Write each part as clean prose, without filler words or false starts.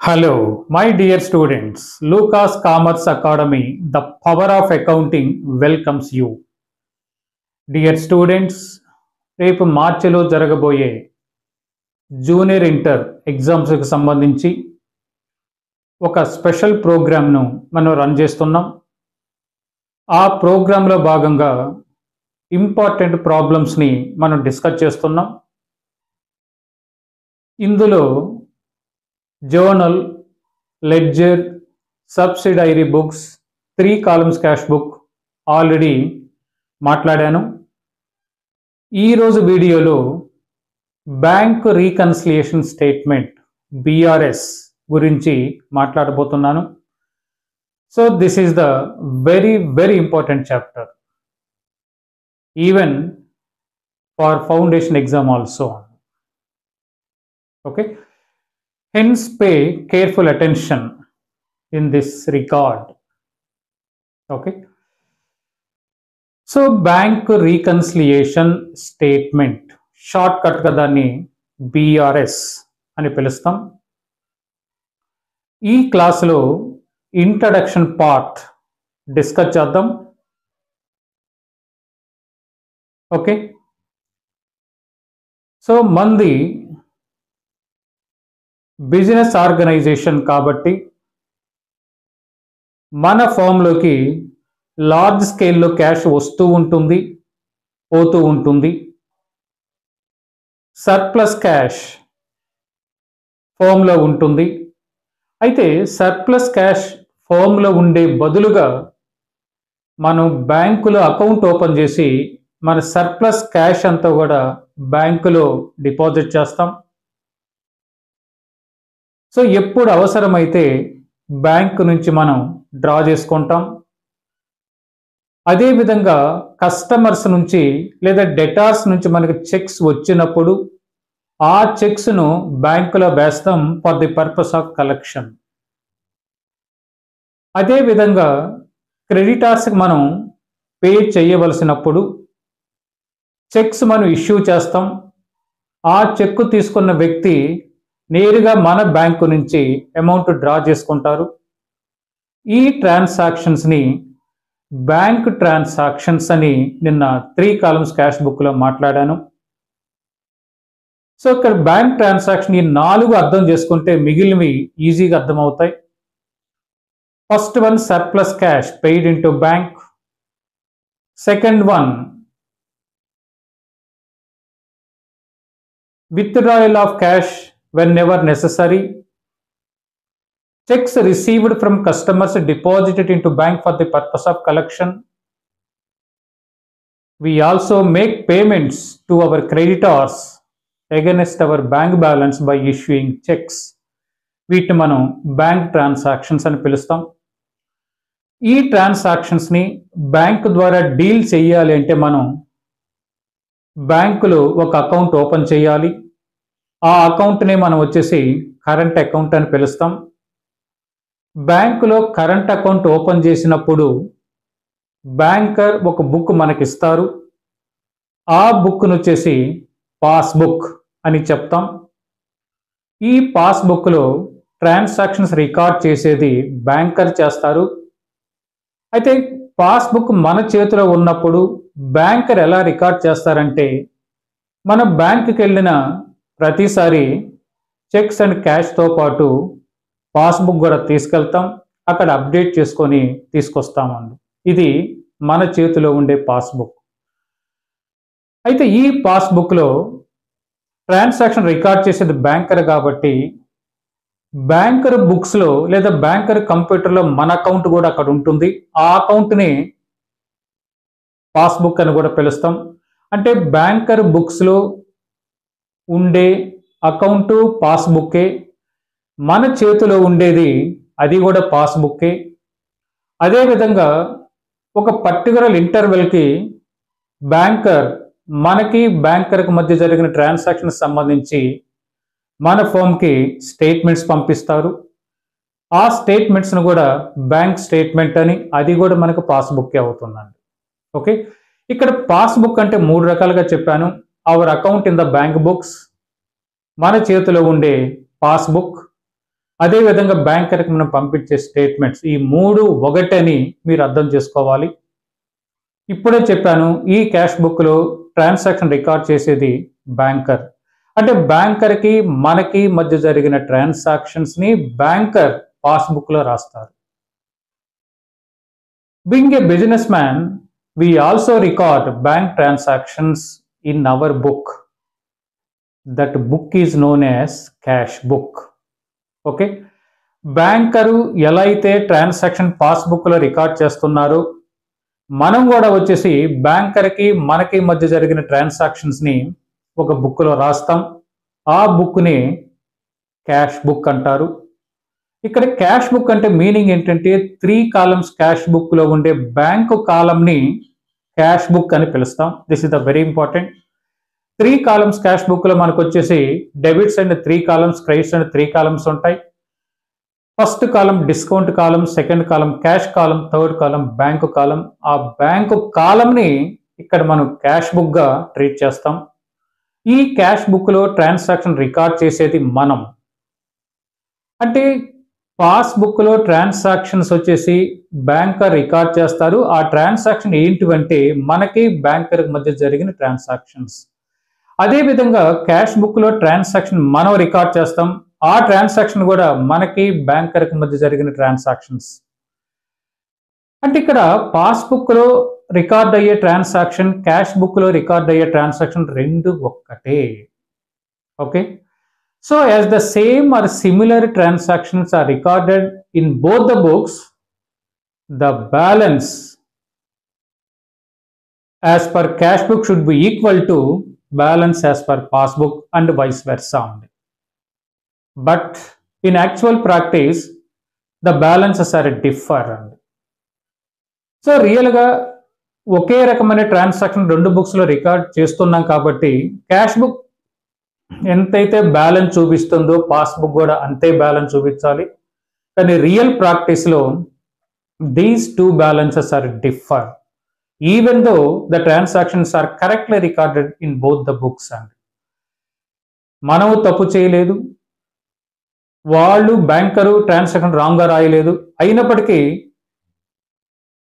Hello, my dear students. Lucas Commerce Academy, the power of accounting welcomes you. Dear students, రేపు మార్చిలో జరగబోయే junior inter ఎగ్జామ్స్కి సంబంధించి ఒక స్పెషల్ ప్రోగ్రామ్ను మనం రన్ చేస్తున్నాం. ఆ ప్రోగ్రాంలో భాగంగా ఇంపార్టెంట్ ప్రాబ్లమ్స్ని మనం డిస్కస్ చేస్తున్నాం. ఇందులో journal, ledger, subsidiary books, 3 columns cash book already మాట్లాడాను. ఈరోజు వీడియోలో బ్యాంక్ రీకన్సిలియేషన్ స్టేట్మెంట్ BRS గురించి మాట్లాడబోతున్నాను. So this is the very important chapter even for foundation exam also. Okay, hence pay careful attention in this regard. Okay, so bank reconciliation statement shortcut గా దాన్ని BRS అని పిలుస్తాం. ఈ క్లాస్లో introduction part discuss చేద్దాం. Okay, so మంది business organisation కాబట్టి మన ఫామ్లోకి లార్జ్ స్కేల్లో క్యాష్ వస్తూ ఉంటుంది, పోతూ ఉంటుంది. సర్ప్లస్ క్యాష్ ఫామ్లో ఉంటుంది. అయితే సర్ప్లస్ క్యాష్ ఫామ్లో ఉండే బదులుగా మనం బ్యాంకులో అకౌంట్ ఓపెన్ చేసి మన సర్ప్లస్ క్యాష్ అంతా కూడా బ్యాంకులో డిపాజిట్ చేస్తాం. సో ఎప్పుడు అవసరమైతే బ్యాంకు నుంచి మనం డ్రా చేసుకుంటాం. అదేవిధంగా కస్టమర్స్ నుంచి లేదా డెటార్స్ నుంచి మనకి చెక్స్ వచ్చినప్పుడు ఆ చెక్స్ను బ్యాంకులో వేస్తాం for the purpose of collection. అదేవిధంగా క్రెడిటార్స్కి మనం పే చేయవలసినప్పుడు చెక్స్ మనం ఇష్యూ చేస్తాం. ఆ చెక్ తీసుకున్న వ్యక్తి నేరుగా మన బ్యాంకు నుంచి అమౌంట్ డ్రా చేసుకుంటారు. ఈ ట్రాన్సాక్షన్స్ని బ్యాంక్ ట్రాన్సాక్షన్స్ అని నిన్న 3 కాలమ్స్ క్యాష్ బుక్లో మాట్లాడాను. సో ఇక్కడ బ్యాంక్ ట్రాన్సాక్షన్ ఈ 4 అర్థం చేసుకుంటే మిగిలినవి ఈజీగా అర్థమవుతాయి. First one surplus cash paid into bank. Second one withdrawal of cash whenever necessary. Checks received from customers deposited into bank for the purpose of collection. We also make payments to our creditors against our bank balance by issuing checks. వీటిని మనం bank transactions అని పిలుస్తాం. ఈ ట్రాన్సాక్షన్స్ని bank ద్వారా deal చేయాలి అంటే మనం బ్యాంకులో ఒక అకౌంట్ ఓపెన్ చేయాలి. ఆ అకౌంట్ని మనం వచ్చేసి కరెంట్ అకౌంట్ అని పిలుస్తాం. బ్యాంకులో కరెంట్ అకౌంట్ ఓపెన్ చేసినప్పుడు బ్యాంకర్ ఒక బుక్ మనకి ఇస్తారు. ఆ బుక్ను వచ్చేసి పాస్బుక్ అని చెప్తాం. ఈ పాస్బుక్లో ట్రాన్సాక్షన్స్ రికార్డ్ చేసేది బ్యాంకర్ చేస్తారు. అయితే పాస్బుక్ మన చేతిలో ఉన్నప్పుడు బ్యాంకర్ ఎలా రికార్డ్ చేస్తారంటే మన బ్యాంకుకి వెళ్ళిన ప్రతిసారి చెక్స్ అండ్ క్యాష్తో పాటు పాస్బుక్ కూడా తీసుకెళ్తాం. అక్కడ అప్డేట్ చేసుకొని తీసుకొస్తామండి. ఇది మన చేతిలో ఉండే పాస్బుక్. అయితే ఈ పాస్బుక్లో ట్రాన్సాక్షన్ రికార్డ్ చేసేది బ్యాంకర్ కాబట్టి బ్యాంకర్ బుక్స్లో లేదా బ్యాంకర్ కంప్యూటర్లో మన అకౌంట్ కూడా అక్కడ ఉంటుంది. ఆ అకౌంట్ని పాస్బుక్ అని కూడా పిలుస్తాం. అంటే బ్యాంకర్ బుక్స్లో ఉండే అకౌంటు పాస్బుక్కే, మన చేతిలో ఉండేది అది కూడా పాస్బుక్కే. అదేవిధంగా ఒక పర్టికులర్ ఇంటర్వెల్కి బ్యాంకర్ మనకి బ్యాంకర్కి మధ్య జరిగిన ట్రాన్సాక్షన్ సంబంధించి మన ఫామ్కి స్టేట్మెంట్స్ పంపిస్తారు. ఆ స్టేట్మెంట్స్ను కూడా బ్యాంక్ స్టేట్మెంట్ అని, అది కూడా మనకు పాస్బుక్కే అవుతుందండి. ఓకే, ఇక్కడ పాస్బుక్ అంటే 3 రకాలుగా చెప్పాను. Our account in the bank books, మన చేతిలో ఉండే పాస్బుక్, అదేవిధంగా బ్యాంకర్కి మనం పంపించే స్టేట్మెంట్స్, ఈ మూడు ఒకటని మీరు అర్థం చేసుకోవాలి. ఇప్పుడే చెప్పాను, ఈ క్యాష్ బుక్లో ట్రాన్సాక్షన్ రికార్డ్ చేసేది బ్యాంకర్. అంటే బ్యాంకర్కి మనకి మధ్య జరిగిన ట్రాన్సాక్షన్స్ని బ్యాంకర్ పాస్బుక్లో రాస్తారు. Being a businessman, we also record bank transactions in our book. That book is known as cash book. Okay? Banker ఎలా అయితే ట్రాన్సాక్షన్ పాస్బుక్లో రికార్డ్ చేస్తున్నారో, మనం కూడా వచ్చేసి బ్యాంకర్కి మనకి మధ్య జరిగిన ట్రాన్సాక్షన్స్ని ఒక బుక్లో రాస్తాం. ఆ బుక్ని క్యాష్ బుక్ అంటారు. ఇక్కడ క్యాష్ బుక్ అంటే మీనింగ్ ఏంటంటే 3 కాలమ్స్ క్యాష్ బుక్లో ఉండే బ్యాంకు కాలంని క్యాష్ బుక్ అని పిలుస్తాం. This is the very important. 3 columns cash బుక్లో మనకు వచ్చేసి debits and 3 columns, credits and 3 columns ఉంటాయి. First column discount column, second column cash column, third column bank column. ఆ బ్యాంకు కాలంని ఇక్కడ మనం క్యాష్ బుక్గా ట్రీట్ చేస్తాం. ఈ క్యాష్ బుక్లో ట్రాన్సాక్షన్ రికార్డ్ చేసేది మనం. అంటే పాస్బుక్లో ట్రాన్సాక్షన్స్ వచ్చేసి బ్యాంకర్ రికార్డ్ చేస్తారు. ఆ ట్రాన్సాక్షన్ ఏంటివంటే మనకి బ్యాంకర్ మధ్య జరిగిన ట్రాన్సాక్షన్స్. అదేవిధంగా క్యాష్ బుక్లో ట్రాన్సాక్షన్ మనం రికార్డ్ చేస్తాం. ఆ ట్రాన్సాక్షన్ కూడా మనకి బ్యాంకర్కి మధ్య జరిగిన ట్రాన్సాక్షన్స్. అంటే ఇక్కడ పాస్బుక్లో రికార్డ్ అయ్యే ట్రాన్సాక్షన్, క్యాష్ బుక్లో రికార్డ్ అయ్యే ట్రాన్సాక్షన్ రెండు ఒక్కటే. Okay, so as the same or similar transactions are recorded in both the books, the balance as per cash book should be equal to balance as per passbook and vice versa. But in actual practice, the balances are different. So real ga ఒకే రకమైన transaction రెండు బుక్స్లో record చేస్తున్నాం కాబట్టి cash book ఎంతైతే balance చూపిస్తుందో passbook కూడా అంతే బ్యాలెన్స్ చూపించాలి. కానీ రియల్ ప్రాక్టీస్లో these 2 balances are differ even though the transactions are correctly recorded in both the books. And మనము తప్పు చేయలేదు, వాళ్ళు బ్యాంకరు ట్రాన్సాక్షన్ రాంగ్గా రాయలేదు. అయినప్పటికీ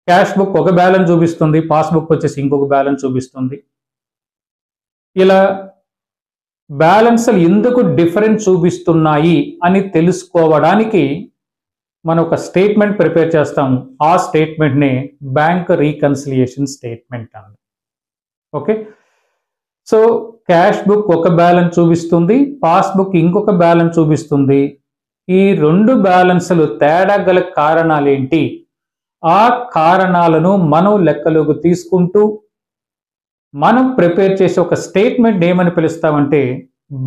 క్యాష్ బుక్ ఒక బ్యాలెన్స్ చూపిస్తుంది, పాస్బుక్ వచ్చేసి ఇంకొక బ్యాలెన్స్ చూపిస్తుంది. ఇలా బ్యాలెన్స్లు ఎందుకు డిఫరెన్స్ చూపిస్తున్నాయి అని తెలుసుకోవడానికి మనం ఒక స్టేట్మెంట్ ప్రిపేర్ చేస్తాము. ఆ స్టేట్మెంట్ని బ్యాంక్ రీకన్సిలియేషన్ స్టేట్మెంట్ అండి. ఓకే, సో క్యాష్ బుక్ ఒక బ్యాలెన్స్ చూపిస్తుంది, పాస్బుక్ ఇంకొక బ్యాలెన్స్ చూపిస్తుంది. ఈ రెండు బ్యాలెన్స్లు తేడా గల కారణాలు ఏంటి? ఆ కారణాలను మనం లెక్కలోకి తీసుకుంటూ మనం ప్రిపేర్ చేసే ఒక స్టేట్మెంట్ ఏమని పిలుస్తామంటే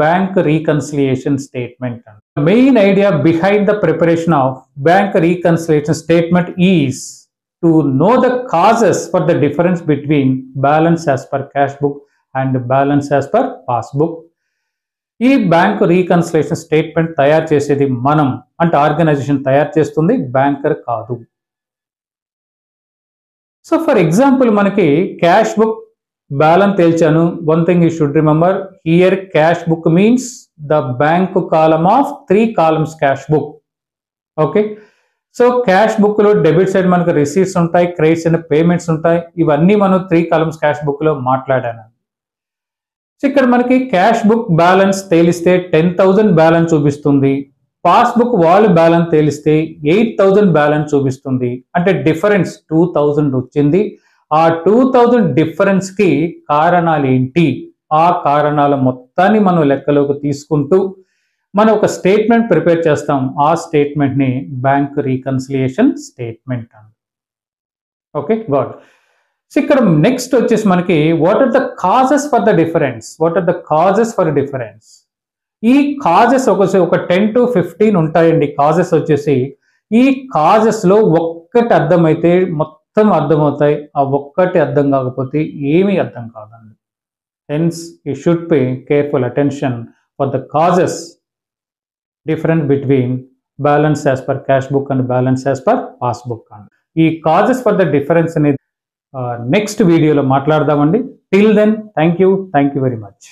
bank reconciliation statement. Main idea behind the preparation of bank reconciliation statement is to know the causes for the difference between balance as per cash book and balance as per passbook. ఈ bank reconciliation statement తయారు చేసేది మనం, అంటే organisation తయారు చేస్తుంది, banker కాదు. So for example మనకి cash book balance తేల్చాను. One thing you should remember here, cash book means the bank column of 3 columns cash book. Okay, so cash బుక్లో డెబిట్ సైడ్ మనకు రిసీట్స్ ఉంటాయి, క్రెడిట్స్ అండ్ పేమెంట్స్ ఉంటాయి. ఇవన్నీ మనం 3 columns cash బుక్లో మాట్లాడాను. సో ఇక్కడ మనకి క్యాష్ బుక్ బ్యాలెన్స్ తేలిస్తే 10,000 బ్యాలెన్స్ చూపిస్తుంది, పాస్బుక్ వాళ్ళు బ్యాలెన్స్ తేలిస్తే 8,000 బ్యాలెన్స్ చూపిస్తుంది. అంటే డిఫరెన్స్ 2,000 వచ్చింది. ఆ 2,000 డిఫరెన్స్కి కారణాలు ఏంటి? ఆ కారణాల మొత్తాన్ని మనం లెక్కలోకి తీసుకుంటూ మనం ఒక స్టేట్మెంట్ ప్రిపేర్ చేస్తాం. ఆ స్టేట్మెంట్ని బ్యాంక్ రీకన్సిలియేషన్ స్టేట్మెంట్ అండి. Okay, got. సో ఇక్కడ నెక్స్ట్ వచ్చేసి మనకి what are the causes for the difference. What are the causes for difference? ఈ కాజెస్ ఒక 10 to 15 ఉంటాయండి. కాజెస్ వచ్చేసి ఈ కాజెస్లో ఒక్కటి అర్థమైతే మొత్తం అర్థమవుతాయి. ఆ ఒక్కటి అర్థం కాకపోతే ఏమీ అర్థం కాదండి. Hence you should pay careful attention for the causes difference between balance as per cash book and balance as per passbook అండి. ఈ causes for the difference next నెక్స్ట్ వీడియోలో మాట్లాడదామండి. Till then thank you very much.